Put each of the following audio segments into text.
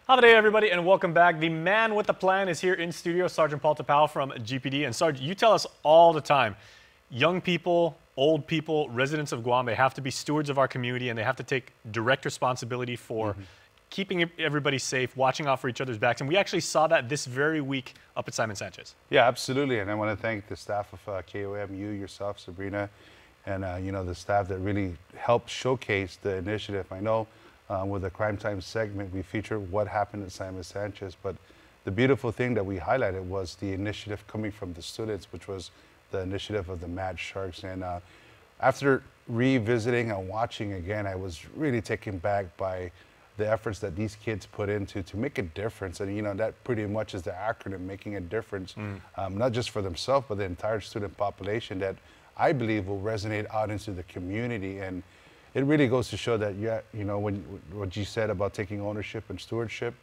Hi there, everybody, and welcome back. The man with the plan is here in studio, Sergeant Paul Tapao from GPD. And Sergeant, you tell us all the time, young people, old people, residents of Guam, they have to be stewards of our community, and they have to take direct responsibility for keeping everybody safe, watching out for each other's backs. And we actually saw that this very week up at Simon Sanchez. Yeah, absolutely. And I want to thank the staff of KOM, you, yourself, Sabrina, and the staff that really helped showcase the initiative. I know with the Crime Time segment, we featured what happened at Simon Sanchez, but the beautiful thing that we highlighted was the initiative coming from the students, which was the initiative of the M.A.D Sharks. And after revisiting and watching again, I was really taken back by the efforts that these kids put into to make a difference. And that pretty much is the acronym, making a difference, not just for themselves, but the entire student population that I believe will resonate out into the community. And it really goes to show that, when what you said about taking ownership and stewardship,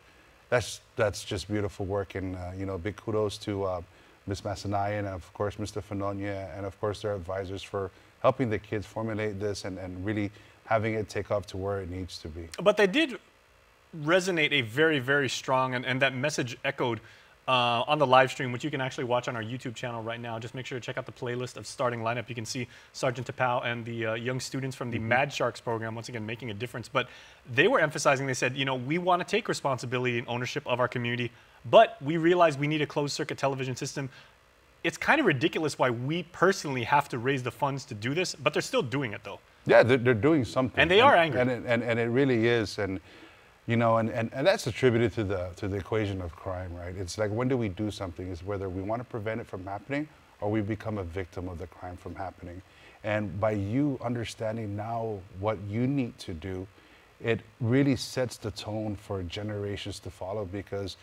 that's just beautiful work. And, big kudos to Ms. Masanayan and, of course, Mr. Fanonia, and, of course, their advisors for helping the kids formulate this and really having it take off to where it needs to be. But they did resonate a very, very strong, and that message echoed on the live stream, which you can actually watch on our YouTube channel right now. Just make sure to check out the playlist of starting lineup. You can see Sergeant Tapao and the young students from the M.A.D Sharks program, once again, making a difference. But they were emphasizing, they said, we want to take responsibility and ownership of our community, but we realize we need a closed circuit television system. It's kind of ridiculous why we personally have to raise the funds to do this, but they're still doing it, though. Yeah, they're doing something. And they are angry. And it really is. And that's attributed to the equation of crime, right? It's like, when do we do something? Is whether we want to prevent it from happening or we become a victim of the crime from happening. And by you understanding now what you need to do, it really sets the tone for generations to follow. Because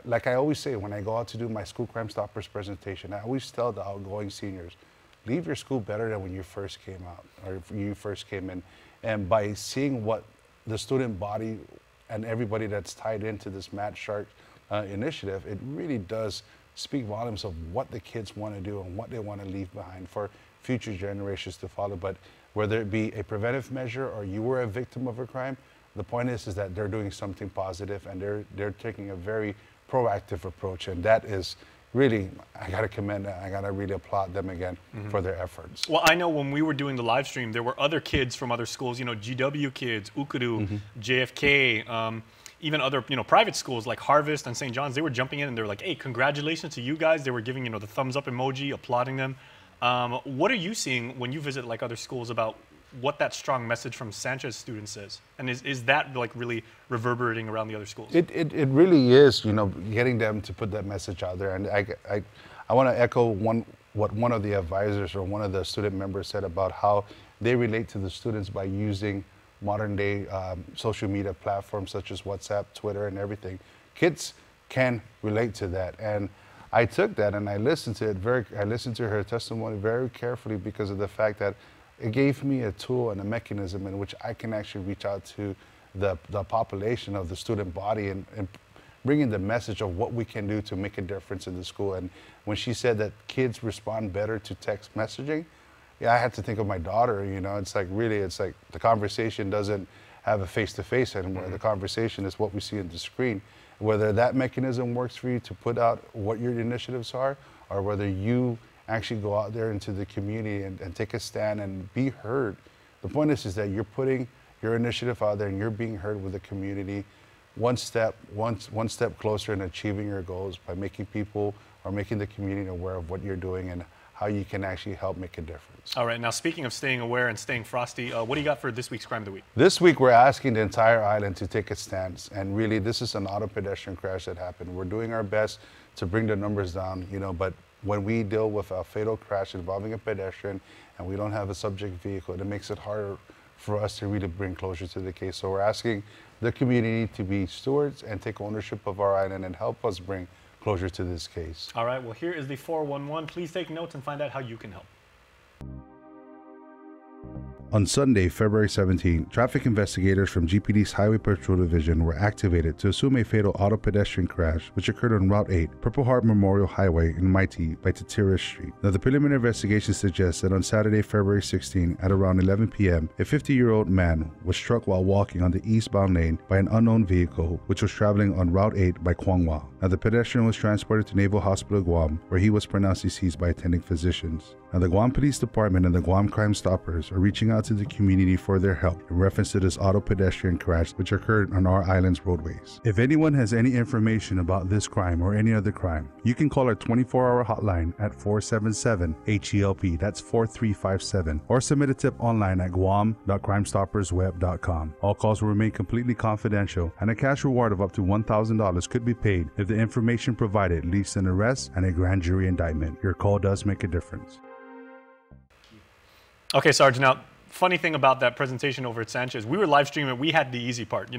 like I always say, when I go out to do my school Crime Stoppers presentation, I always tell the outgoing seniors, leave your school better than when you first came out or you first came in. And by seeing what the student body and everybody that's tied into this M.A.D Shark initiative, it really does speak volumes of what the kids want to do and what they want to leave behind for future generations to follow. But whether it be a preventive measure or you were a victim of a crime, the point is that they're doing something positive and they're taking a very proactive approach. And that is really, I got to commend, I got to really applaud them again for their efforts. Well, I know when we were doing the live stream, there were other kids from other schools, GW kids, Ukuru, JFK, even other, private schools like Harvest and St. John's. They were jumping in and they were like, hey, congratulations to you guys. They were giving, the thumbs up emoji, applauding them. What are you seeing when you visit like other schools about what that strong message from Sanchez students says? And is that like really reverberating around the other schools? It really is, getting them to put that message out there. And I want to echo what one of the advisors or one of the student members said about how they relate to the students by using modern day social media platforms such as WhatsApp, Twitter, and everything. Kids can relate to that. And I took that and I listened to it I listened to her testimony very carefully, because of the fact that it gave me a tool and a mechanism in which I can actually reach out to the population of the student body and bringing the message of what we can do to make a difference in the school. And when she said that kids respond better to text messaging, yeah, I had to think of my daughter. It's like the conversation doesn't have a face-to-face anymore. The conversation is what we see on the screen. Whether that mechanism works for you to put out what your initiatives are, or whether you actually go out there into the community and take a stand and be heard. The point is that you're putting your initiative out there and you're being heard with the community one step closer in achieving your goals by making people or making the community aware of what you're doing and how you can actually help make a difference. All right, now speaking of staying aware and staying frosty, what do you got for this week's Crime of the Week? This week we're asking the entire island to take a stance, and really this is an auto pedestrian crash that happened. We're doing our best to bring the numbers down, but when we deal with a fatal crash involving a pedestrian and we don't have a subject vehicle, it makes it harder for us to really bring closure to the case. So we're asking the community to be stewards and take ownership of our island and help us bring closure to this case. All right, well, here is the 411. Please take notes and find out how you can help. On Sunday, February 17, traffic investigators from GPD's Highway Patrol Division were activated to assume a fatal auto pedestrian crash which occurred on Route 8, Purple Heart Memorial Highway in Mighty by Tatiris Street. Now, the preliminary investigation suggests that on Saturday, February 16, at around 11 p.m., a 50-year-old man was struck while walking on the eastbound lane by an unknown vehicle which was traveling on Route 8 by Kwangwa. Now, the pedestrian was transported to Naval Hospital, Guam, where he was pronounced deceased by attending physicians. Now, the Guam Police Department and the Guam Crime Stoppers are reaching out to the community for their help in reference to this auto pedestrian crash which occurred on our island's roadways. If anyone has any information about this crime or any other crime, you can call our 24-hour hotline at 477-HELP, that's 4357, or submit a tip online at guam.crimestoppersweb.com. All calls will remain completely confidential, and a cash reward of up to $1,000 could be paid if the information provided leads to an arrest and a grand jury indictment. Your call does make a difference. Okay, Sarge, now, funny thing about that presentation over at Sanchez, we were live streaming, we had the easy part,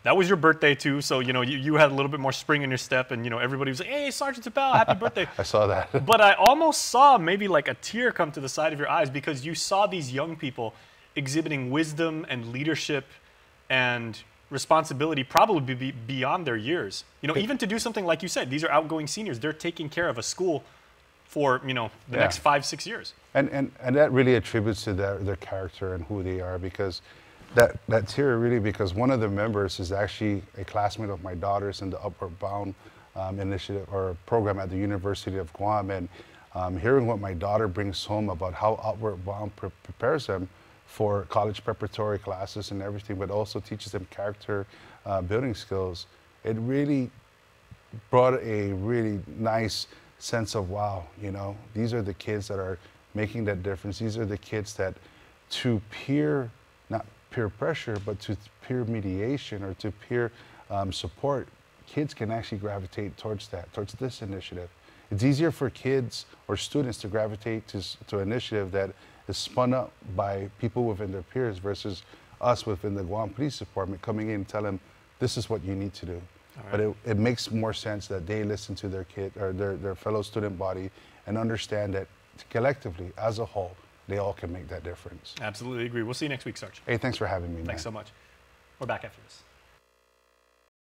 that was your birthday too, so, you had a little bit more spring in your step, and, everybody was like, hey, Sergeant Tapao, happy birthday. I saw that. But I almost saw maybe like a tear come to the side of your eyes because you saw these young people exhibiting wisdom and leadership and responsibility probably be beyond their years. Even to do something like you said, these are outgoing seniors, they're taking care of a school for, the next 5-6 years. And that really attributes to their character and who they are, because that's here really because one of the members is actually a classmate of my daughter's in the Upward Bound initiative or program at the University of Guam. And hearing what my daughter brings home about how Upward Bound prepares them for college preparatory classes and everything, but also teaches them character building skills, it really brought a really nice sense of, wow, these are the kids that are making that difference. These are the kids that to not peer pressure, but to peer mediation or to peer support, kids can actually gravitate towards this initiative. It's easier for kids or students to gravitate to an initiative that is spun up by people within their peers versus us within the Guam Police Department coming in and telling them, this is what you need to do. Right. But it makes more sense that they listen to their kid or their fellow student body and understand that collectively, as a whole, they all can make that difference. Absolutely agree. We'll see you next week, Sarge. Hey, thanks for having me, man. Thanks so much. We're back after this.